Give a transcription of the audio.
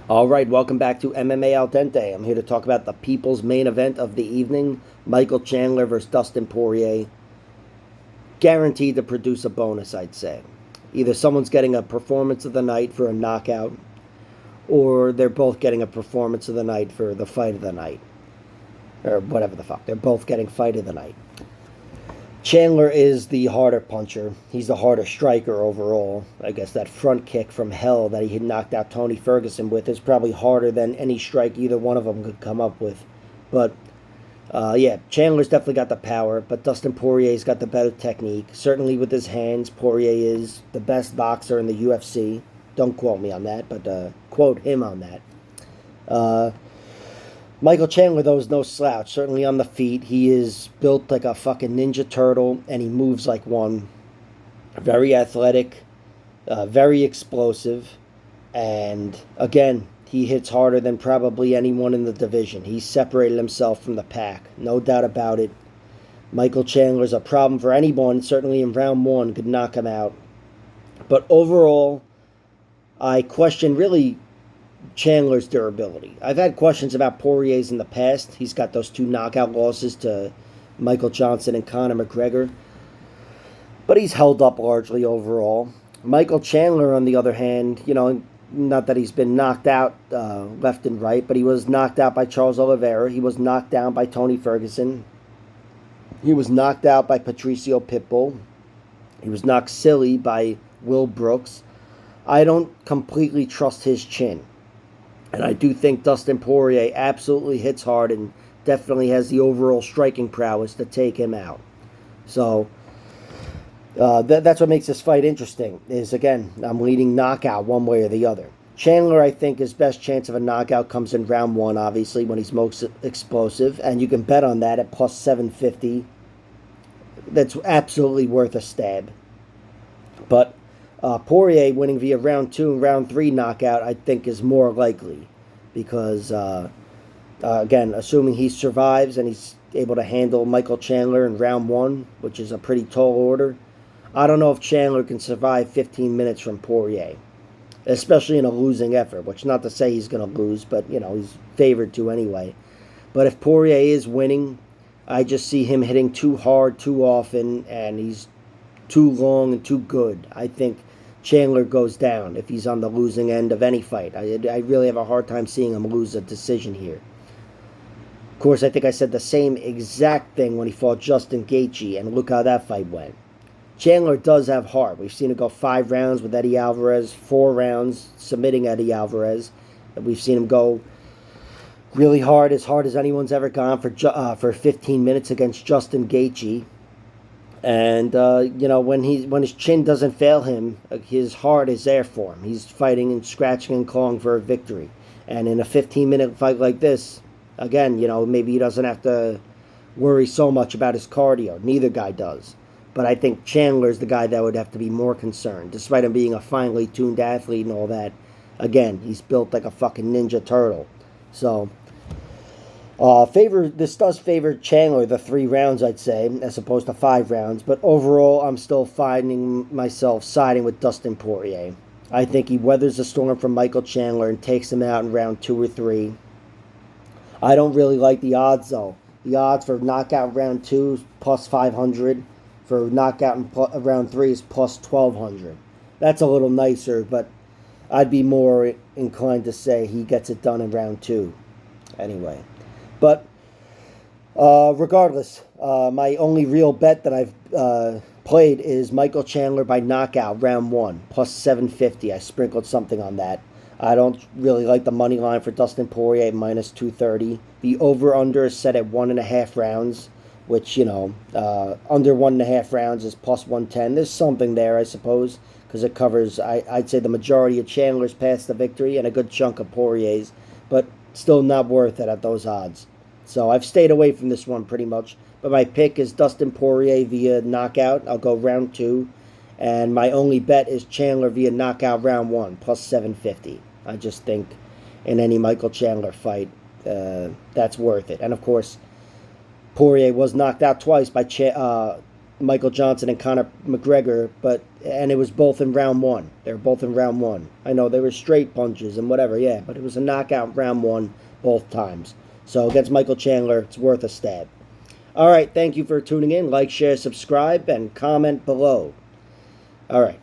All right, welcome back to MMA Al Dente. I'm here to talk about the people's main event of the evening, Michael Chandler versus Dustin Poirier. Guaranteed to produce a bonus, I'd say. Either someone's getting a performance of the night for a knockout, or they're both getting a performance of the night for the fight of the night. Or whatever the fuck. They're both getting fight of the night. Chandler is the harder puncher. He's the harder striker overall. I guess that front kick from hell that he had knocked out Tony Ferguson with is probably harder than any strike either one of them could come up with. But yeah, Chandler's definitely got the power, but Dustin Poirier's got the better technique. Certainly with his hands, Poirier is the best boxer in the UFC. Don't quote me on that, but quote him on that. Uh, Michael Chandler, though, is no slouch. Certainly on the feet. He is built like a fucking Ninja Turtle, and he moves like one. Very athletic, very explosive, and again, he hits harder than probably anyone in the division. He's separated himself from the pack, no doubt about it. Michael Chandler's a problem for anyone, certainly in round one, could knock him out. But overall, I question really Chandler's durability. I've had questions about Poirier's in the past. He's got those two knockout losses to Michael Johnson and Conor McGregor, but he's held up largely overall. Michael Chandler, on the other hand, not that he's been knocked out left and right, but he was knocked out by Charles Oliveira. He was knocked down by Tony Ferguson. He was knocked out by Patricio Pitbull. He was knocked silly by Will Brooks. I don't completely trust his chin. And I do think Dustin Poirier absolutely hits hard and definitely has the overall striking prowess to take him out. So that's what makes this fight interesting. Is again, I'm leading knockout one way or the other. Chandler, I think, his best chance of a knockout comes in round one, obviously, when he's most explosive, and you can bet on that at plus 750. That's absolutely worth a stab. But Poirier winning via round two and round three knockout, I think, is more likely because, again, assuming he survives and he's able to handle Michael Chandler in round one, which is a pretty tall order, I don't know if Chandler can survive 15 minutes from Poirier, especially in a losing effort, which not to say he's going to lose, but, he's favored to anyway. But if Poirier is winning, I just see him hitting too hard too often, and he's too long and too good. I think Chandler goes down if he's on the losing end of any fight. I really have a hard time seeing him lose a decision here. Of course, I think I said the same exact thing when he fought Justin Gaethje, and look how that fight went. Chandler does have heart. We've seen him go 5 rounds with Eddie Alvarez, 4 rounds submitting Eddie Alvarez. We've seen him go really hard as anyone's ever gone for 15 minutes against Justin Gaethje. And when his chin doesn't fail him, his heart is there for him. He's fighting and scratching and clawing for a victory. And in a 15-minute fight like this, again, maybe he doesn't have to worry so much about his cardio. Neither guy does. But I think Chandler's the guy that would have to be more concerned, despite him being a finely tuned athlete and all that. Again, he's built like a fucking Ninja Turtle. So this does favor Chandler the 3 rounds, I'd say, as opposed to 5 rounds. But overall, I'm still finding myself siding with Dustin Poirier. I think he weathers the storm from Michael Chandler and takes him out in round 2 or 3. I don't really like the odds, though. The odds for knockout round 2 is plus 500. For knockout in round 3 is plus 1,200. That's a little nicer, but I'd be more inclined to say he gets it done in round 2. Anyway. But regardless, my only real bet that I've played is Michael Chandler by knockout round 1, plus 750. I sprinkled something on that. I don't really like the money line for Dustin Poirier, minus 230. The over-under is set at 1.5 rounds, which, under 1.5 rounds is plus 110. There's something there, I suppose, because it covers, I'd say, the majority of Chandler's path to victory and a good chunk of Poirier's, but still not worth it at those odds. So I've stayed away from this one pretty much. But my pick is Dustin Poirier via knockout. I'll go round 2. And my only bet is Chandler via knockout round 1, plus 750. I just think in any Michael Chandler fight, that's worth it. And of course, Poirier was knocked out twice by Michael Johnson and Conor McGregor, and it was both in round one. They were both in round one. I know they were straight punches and whatever, yeah, but it was a knockout round one both times. So against Michael Chandler, it's worth a stab. All right, thank you for tuning in. Like, share, subscribe, and comment below. All right.